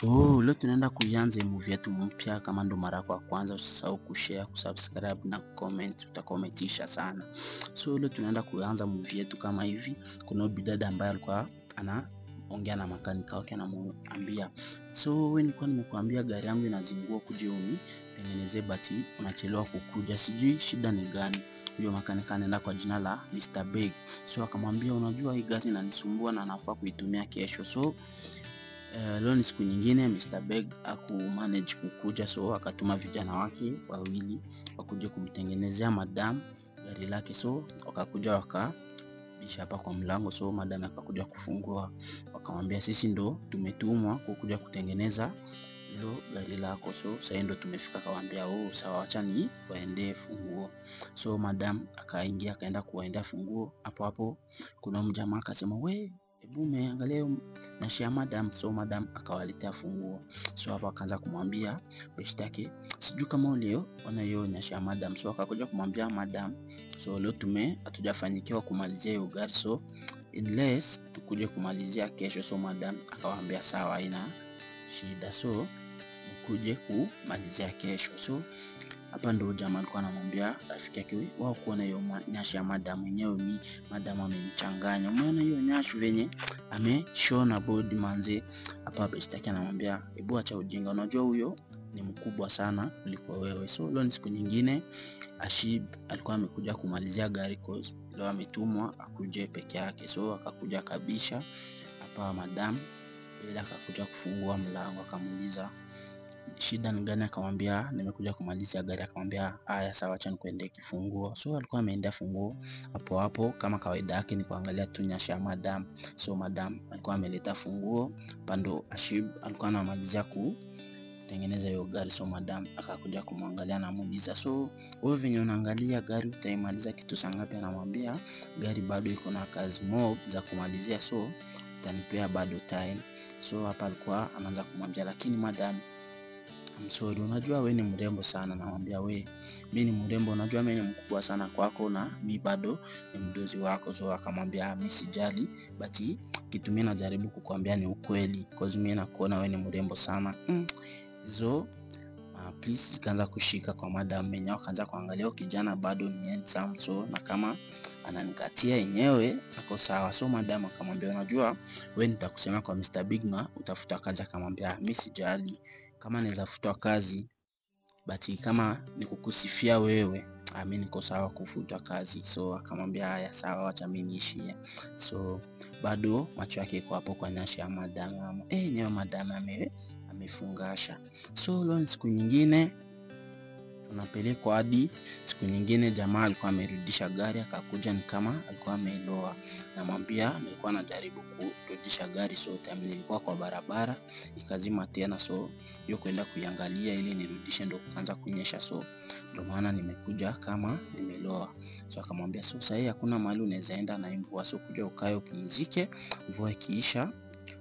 Leo tunaenda kuianza movie yetu mpya. Kama ndo mara yako ya kwanza, usisahau kushare, kusubscribe na comment, utakometisha sana. Leo tunaenda kuanza movie yetu kama hivi. Kuna bidada ambaye alikuwa anaongea na makanika wake, anamwambia wewe, nilikuwa nimekuambia gari yangu inazingua, kuje unitengenezee, bati unachelewa kukuja, sijui shida ni gani. Huyo makanika anaenda kwa jina la Mr. Big. Akamwambia, unajua hii gari inanisumbua na nafaa kuitumia kesho. Leo ni siku nyingine. Mr. Big akumanage kukuja, akatuma vijana wake wawili wakuje kumtengenezea madam gari lake. Wakakuja wakabisha hapa kwa mlango. Madam akakuja kufungua, wakamwambia, sisi ndo tumetumwa kukuja kutengeneza hilo gari lako. Sasa ndo tumefika. Akamwambia, sawa, acha ni waendee funguo. Madam akaingia, akaenda kuwaendea funguo. Hapo kuna mjamaa akasema, we, hebu umeangalia nyashi ya madam? Madam akawaletea funguo. Hapo akaanza kumwambia beshte yake, sijui kama leo ona hiyo nyashi ya madam. Akakuja kumwambia madam, leo hatujafanyikiwa kumalizia hiyo gari, unless tukuje kumalizia kesho. Madam akawaambia, sawa, haina shida, mkuje kumalizia kesho. Hapa ndo jamaa alikuwa anamwambia rafiki yake, wao kuona hiyo nyashi ya madam mwenyewe, ni madam amemchanganya. Umeona hiyo nyashi venye ameshona body manze. Hapa beshte yake anamwambia, hebu acha ujinga, unajua huyo ni mkubwa sana kuliko wewe. Leo ni siku nyingine. Ashib alikuwa amekuja kumalizia gari, cause leo ametumwa akuje peke yake. Akakuja kabisha hapa madam bila, akakuja kufungua mlango, akamuuliza shida ni gani? Akamwambia, nimekuja kumalizia gari. Akamwambia, haya sawa, acha nikuendee kifunguo. Alikuwa ameendea funguo. Hapo kama kawaida yake ni kuangalia tu nyashi ya madam. Madam alikuwa ameleta funguo pando. Ashib alikuwa anamalizia kutengeneza hiyo gari. Madam akakuja kumwangalia na muuliza, wewe venye unaangalia gari utaimaliza kitu saa ngapi? Anamwambia, gari bado iko na kazi mob za kumalizia, utanipea bado time. Hapa alikuwa anaanza kumwambia, lakini madam, I'm sorry, unajua wewe ni mrembo sana. Namwambia, mimi ni mrembo, unajua mimi ni mkubwa sana kwako na mimi bado ni mdozi wako. Akamwambia, mimi sijali, but kitu mimi najaribu kukuambia ni ukweli, cause mimi nakuona wewe ni mrembo sana. Please zikaanza kushika kwa madam mwenyewe, akaanza kuangalia kijana bado ni handsome, na kama ananikatia yenyewe ako sawa. Madam akamwambia, unajua wewe nitakusema kwa Mr. Big na utafuta kazi. Akamwambia, mimi sijali kama naweza futwa kazi, but kama nikukusifia wewe, mimi niko sawa kufutwa kazi. Akamwambia, haya sawa, acha mimi niishie. Bado macho yake iko hapo kwa nyashi ya madam. Nyewe madam amefungasha. Leo ni siku nyingine, tunapelekwa hadi siku nyingine. Jamaa alikuwa amerudisha gari, akakuja ni kama alikuwa ameloa. Namwambia, nilikuwa najaribu kurudisha gari, time nilikuwa kwa barabara ikazima tena, hiyo kwenda kuiangalia ili nirudishe ndo kuanza kunyesha, ndo maana nimekuja kama nimeloa. Akamwambia, sasa hii hakuna mahali unaweza enda na mvua, kuja ukae upumzike, mvua ikiisha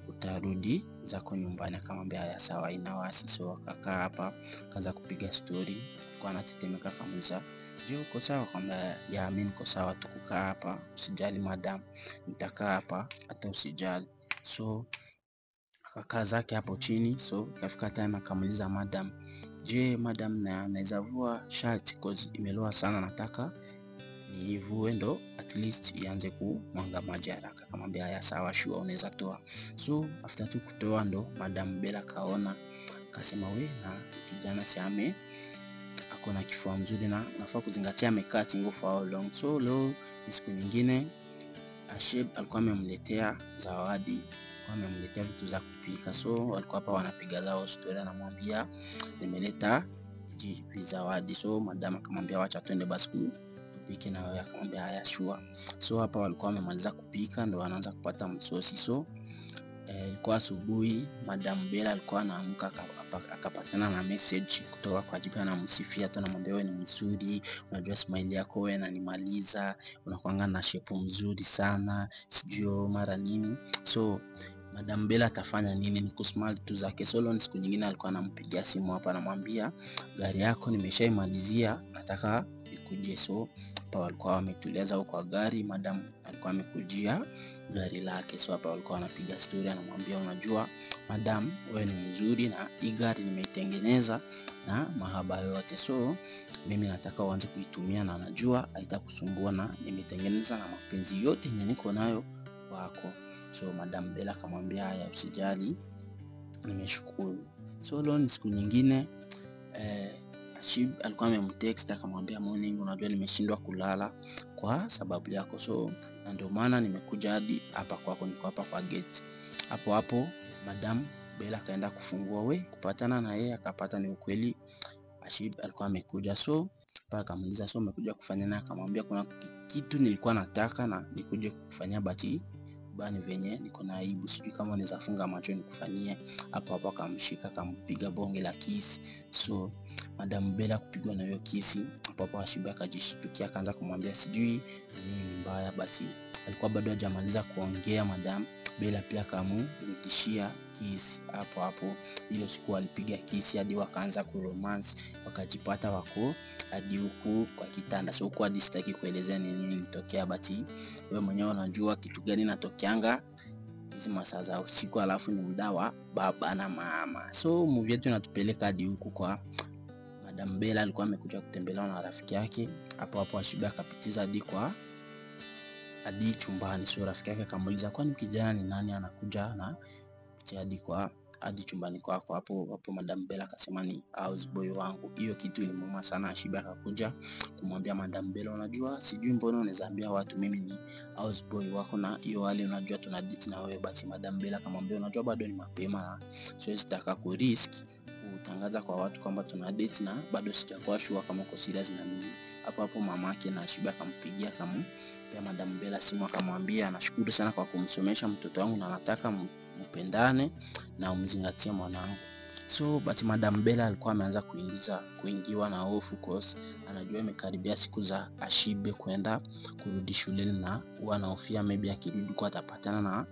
utarudi zako nyumbani. Akamwambia, haya sawa, ina wasi. Akakaa hapa, kaanza kupiga story. Alikuwa anatetemeka. Akamuuliza, je, uko sawa? Akamwambia, ya mimi niko sawa, tukukaa hapa, usijali madam, nitakaa hapa hata usijali. Akakaa zake hapo chini. Ikafika time akamuuliza madam, je madam, naweza vua shirt cause imeloa sana, nataka niivue ndo at least ianze kumwanga maji haraka. Akamwambia, haya sawa, sure, unaweza toa. After tu kutoa ndo madam Bella kaona, akasema, we, na kijana si ako na kifua mzuri na nafaa kuzingatia amekaa single for how long. Leo ni siku nyingine. Ashib alikuwa amemletea zawadi, amemletea vitu za kupika. Walikuwa hapa wanapiga zao story, anamwambia, nimeleta zawadi. Madam akamwambia, wacha twende basi tupike na wewe. Akamwambia, haya sure. Hapa walikuwa wamemaliza kupika, ndo wanaanza kupata msosi. Ilikuwa asubuhi. Madam Bella alikuwa anaamka, akapatana na message kutoka kwa Jipe, anamsifia tu, anamwambia, wewe ni mzuri, unajua smile yako wewe inanimaliza, unakuanga na shape mzuri sana, sijui mara nini. Madam Bella atafanya nini? Ni kusmile tu zake. Leo ni siku nyingine. Alikuwa anampigia simu hapa, anamwambia, gari yako nimeshaimalizia, nataka ikuje. So hapa walikuwa wametuliza huko kwa gari, madam alikuwa amekujia gari lake. So hapa walikuwa wanapiga story, anamwambia unajua madam, wewe ni mzuri na hii gari nimeitengeneza na mahaba yote, so mimi nataka uanze kuitumia na najua haitakusumbua na nimetengeneza na mapenzi yote yenye niko nayo wako. So Madam Bella akamwambia haya, usijali, nimeshukuru. So leo ni siku nyingine, Ashib alikuwa amemtext akamwambia morning, unajua nimeshindwa kulala kwa sababu yako, so na ndio maana nimekuja hadi hapa kwako, niko hapa kwa gate. Hapo Madam Bella akaenda kufungua kupatana na yeye, akapata ni ukweli Ashib alikuwa amekuja. So paka akamuuliza so umekuja kufanya nini? Akamwambia kuna kitu nilikuwa nataka na nikuje kukufanyia, bati bani venye niko na aibu, sijui kama unaweza funga macho nikufanyie. Hapo akamshika akampiga bonge la kisi. So Madam Bella kupigwa na hiyo kisi, hapo Ashib akajishtukia, akaanza kumwambia sijui nini mbaya, bati alikuwa bado hajamaliza kuongea. Madam Bella pia akamrudishia kisi. Hapo hilo siku alipiga kisi hadi wakaanza kuromance, wakajipata wako hadi huku kwa kitanda. So huko hadi sitaki kuelezea nini ilitokea, bati wewe mwenyewe unajua kitu gani natokeanga hizi masaa za usiku, alafu ni muda wa baba na mama. So movie yetu inatupeleka hadi huku kwa Madam Bella alikuwa amekuja kutembelewa na rafiki yake. Hapo Ashib akapitiza hadi chumbani. So rafiki yake akamuuliza kwani kijana ni nani anakuja na picha hadi chumbani kwako? Hapo Madam Bella akasema ni houseboy wangu. Hiyo kitu ilimuuma sana. Ashib akakuja kumwambia Madam Bella, unajua sijui mbona unaweza ambia watu mimi ni houseboy wako na hiyo hali unajua tuna date na wewe. But Madam Bella akamwambia unajua bado ni mapema na siwezi taka ku risk kutangaza kwa watu kwamba tuna date na bado sijakuwa sure kama uko serious na mimi. Hapo mamake na Ashib akampigia akampea Madam Bella simu, akamwambia anashukuru sana kwa kumsomesha mtoto wangu na anataka mpendane na umzingatie mwanangu. So but Madam Bella alikuwa ameanza kuingiwa na hofu cause anajua imekaribia siku za Ashib kwenda kurudi shuleni na wanahofia maybe akirudi kwa atapatana na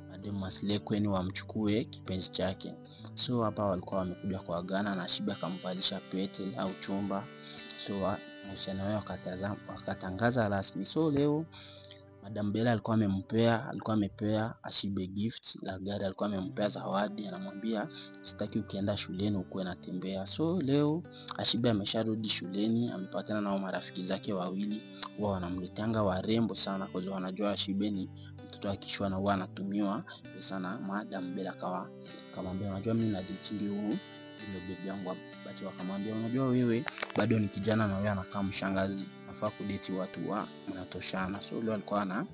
Madam Maslekweni wamchukue kipenzi chake. So hapa walikuwa wamekuja kuagana na Ashib akamvalisha pete au chumba. So mahusiano yao wakatangaza rasmi. So leo Madam Bella alikuwa amepea Ashib gift la gari, alikuwa amempea zawadi, anamwambia sitaki ukienda shuleni ukuwe natembea. So leo Ashib amesharudi shuleni, amepatana na marafiki zake wawili, wao wanamletanga warembo sana kwa sababu wanajua Ashib ni mtoto akishwa na huwa anatumiwa pesa na Madam Bella. Akamwambia unajua mimi na date huu ndio bibi yangu. Basi wakamwambia unajua wewe bado ni kijana na wewe anakaa mshangazi, nafaa kudate watu wa mnatoshana. So leo alikuwa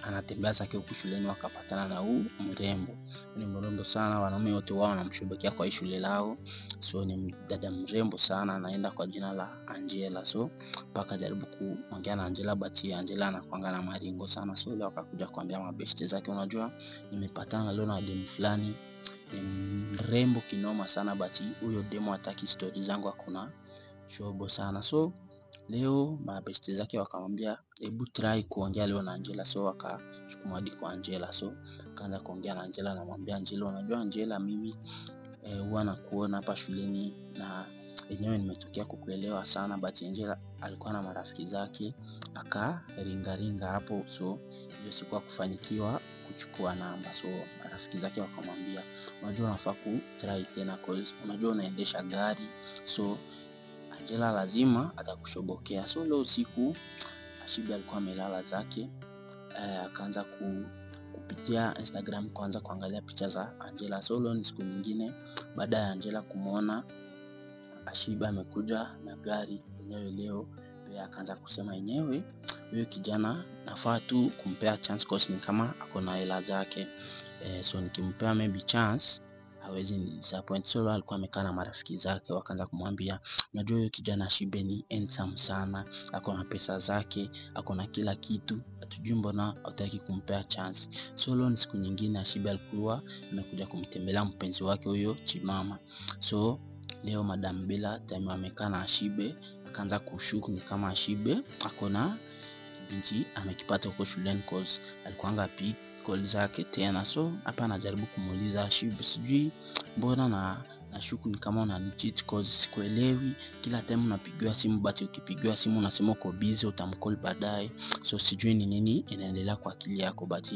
anatembea zake huku shuleni, wakapatana na huu mrembo. Ni mrembo sana, wanaume wote wao wanamshubukia kwa shule lao. So ni dada mrembo sana, anaenda kwa jina la Angela. So mpaka jaribu kuongea na Angela, but Angela anakuanga na maringo sana. So leo akakuja kuambia mabeshte zake unajua nimepatana leo na demu fulani, ni mrembo kinoma sana, but huyo demo hataki story zangu, hakuna shobo sana. So leo mabeshte zake wakamwambia hebu try kuongea leo na Angela. So wakachukua hadi kwa Angela. So akaanza kuongea na Angela, anamwambia Angela unajua Angela, mimi huwa nakuona hapa shuleni na yenyewe nimetokea kukuelewa sana, but Angela alikuwa na marafiki zake akaringaringa hapo. So hiyo siku kufanikiwa kuchukua namba. So marafiki zake wakamwambia unajua unafaa ku try tena cause unajua unaendesha gari, so Angela lazima atakushobokea. So leo usiku Ashib alikuwa amelala zake, akaanza kupitia Instagram kuanza kuangalia picha za Angela. So leo ni siku nyingine baada ya Angela kumuona Ashib amekuja na gari yenyewe. Leo pia akaanza kusema yenyewe huyo kijana nafaa tu kumpea chance cause ni kama ako na hela zake, so nikimpea maybe chance hawezi ni disappoint. So alikuwa amekaa na marafiki zake, wakaanza kumwambia unajua huyo kijana Ashib ni handsome sana, ako na pesa zake, ako na kila kitu, hatujui mbona hataki kumpea chance. So leo ni siku nyingine Ashib alikuwa amekuja kumtembelea mpenzi wake huyo Chimama. So leo Madam Bella time amekaa na Ashib akaanza kushuku ni kama Ashib ako na binti amekipata huko shuleni cause alikuanga call zake tena. So hapa anajaribu kumuuliza Ashibe, sijui mbona na nashuku ni kama unanicheat cause sikuelewi, kila time unapigiwa simu but ukipigiwa simu unasema uko busy utamcall baadaye, so sijui ni nini inaendelea kwa akili yako. But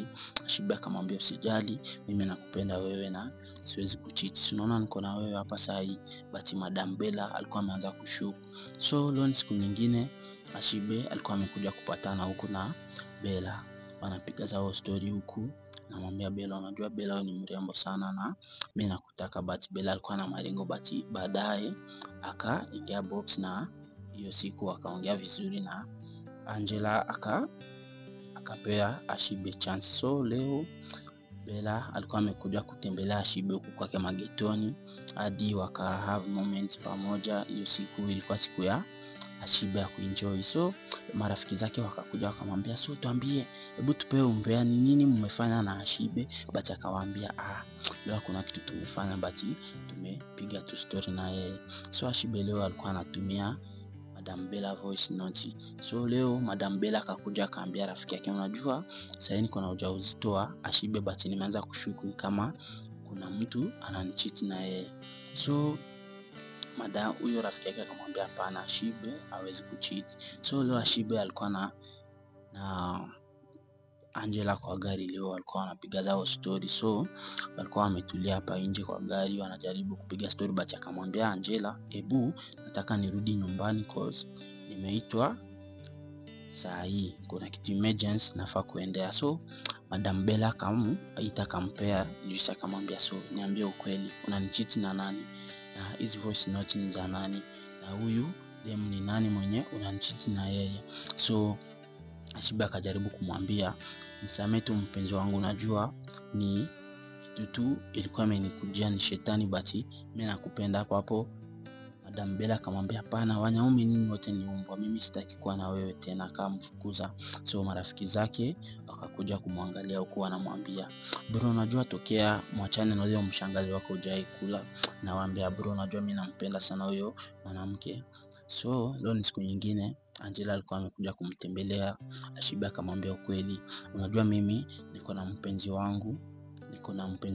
Ashibe akamwambia usijali, mimi nakupenda wewe na siwezi kucheat, unaona niko na wewe hapa saa hii. But Madam Bella alikuwa ameanza kushuku. So leo siku nyingine Ashibe alikuwa amekuja kupatana huku na Bella, wanapiga zao story huku. Namwambia Bella, unajua Bella wewe ni mrembo sana na mimi nakutaka. But Bella alikuwa na malengo, but baadaye akaingia box na hiyo siku akaongea vizuri na Angela akapea Ashibe chance. So leo Bella alikuwa amekuja kutembelea Ashibe huku kwake magetoni hadi waka have moments pamoja. Hiyo siku ilikuwa siku ya Ashibe ya kuenjoy. So marafiki zake wakakuja wakamwambia, so tuambie, hebu tupewe umbea, ni nini mmefanya na Ashibe? But akawaambia leo kuna kitu tumefanya, but tumepiga tu story na yeye. So Ashibe leo alikuwa anatumia Madam Bella voice note. So leo Madam Bella akakuja akaambia rafiki yake, unajua sasa niko na ujauzito wa Ashibe, but nimeanza kushuku kama kuna mtu ananicheat na yeye. So madam huyo rafiki yake akamwambia hapana, Ashibe hawezi kucheat. So leo Ashibe alikuwa na Angela kwa gari, leo walikuwa wanapiga zao story. So walikuwa wametulia hapa nje kwa gari wanajaribu kupiga story, but akamwambia Angela, hebu nataka nirudi nyumbani cause nimeitwa saa hii, kuna kitu emergency nafaa kuendea. So Madam Bella akampea juice akamwambia, so niambie ukweli, unanicheat na nani? Na hizi voice note ni za nani? Na huyu dem ni nani mwenye unanicheat na yeye? So Ashibe akajaribu kumwambia, nisamehe tu mpenzi wangu, unajua ni kitu tu ilikuwa imenikujia, ni shetani, but mimi nakupenda. Hapo Madam Bella akamwambia hapana, wanaume nyinyi wote ni umbwa, mimi sitaki kuwa na wewe tena, akamfukuza. So marafiki zake wakakuja kumwangalia huku wanamwambia, bro, unajua tokea mwachane na huyo mshangazi wako hujai kula. Nawaambia bro, unajua mimi nampenda sana huyo mwanamke. So leo ni siku nyingine Angela alikuwa amekuja kumtembelea Ashibe akamwambia ukweli, unajua mimi niko na mpenzi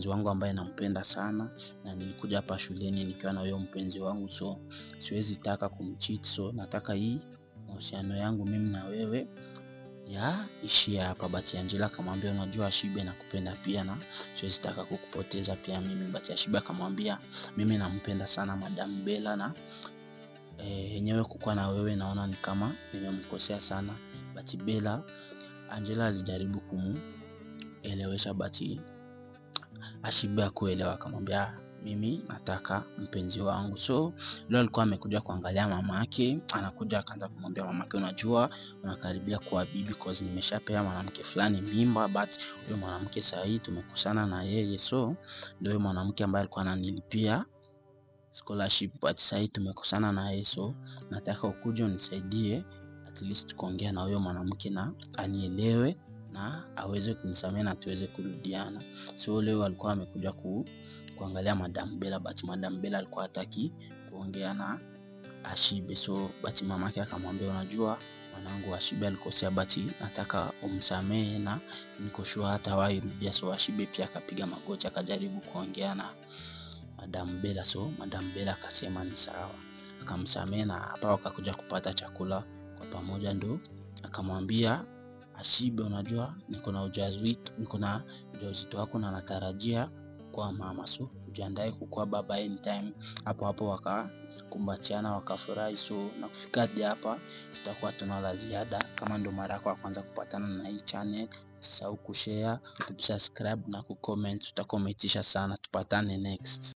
wangu ambaye nampenda sana, na nilikuja hapa shuleni nikiwa na huyo mpenzi wangu, so siwezi taka kumcheat. So nataka hii mahusiano yangu mimi na wewe ishia hapa. But Angela akamwambia, unajua Ashibe nakupenda pia na siwezi taka kukupoteza pia mimi. But Ashibe akamwambia, mimi nampenda sana Madam Bella na yenyewe kukuwa na wewe naona ni kama nimemkosea sana. But Bella, Angela alijaribu kumuelewesha, but Ashibe hakuelewa, akamwambia mimi nataka mpenzi wangu. So leo alikuwa amekuja kuangalia mamake, anakuja akaanza kumwambia mamake, unajua unakaribia kuwa bibi cause nimeshapea mwanamke fulani mimba, but huyo mwanamke sasa hii tumekusana na yeye. So ndio mwanamke ambaye alikuwa ananilipia scholarship, but sasa hii tumekusana na yeye, so nataka ukuje unisaidie at least kuongea na huyo mwanamke na anielewe na aweze kunisamehe na tuweze kurudiana. So leo alikuwa amekuja kuangalia Madam Bella, but Madam Bella alikuwa hataki kuongea na Ashibe. So but mamake akamwambia, unajua mwanangu, Ashibe alikosea, but nataka umsamehe na niko sure hata wairudia. So Ashibe pia akapiga magoti akajaribu kuongea na Madam Bella. So Madam Bella akasema ni sawa, akamsamehe, na hapa wakakuja kupata chakula kwa pamoja. Ndo akamwambia Ashibe, unajua niko na ujauzito wako na natarajia kwa mama, so ujiandae kukuwa baba anytime. Hapo wakakumbatiana wakafurahi. So na kufika hapa tutakuwa tuna la ziada. Kama ndo mara yako ya kwanza kupatana na hii channel, usisahau kushare, kusubscribe na kucomment, tutakometisha sana. Tupatane next.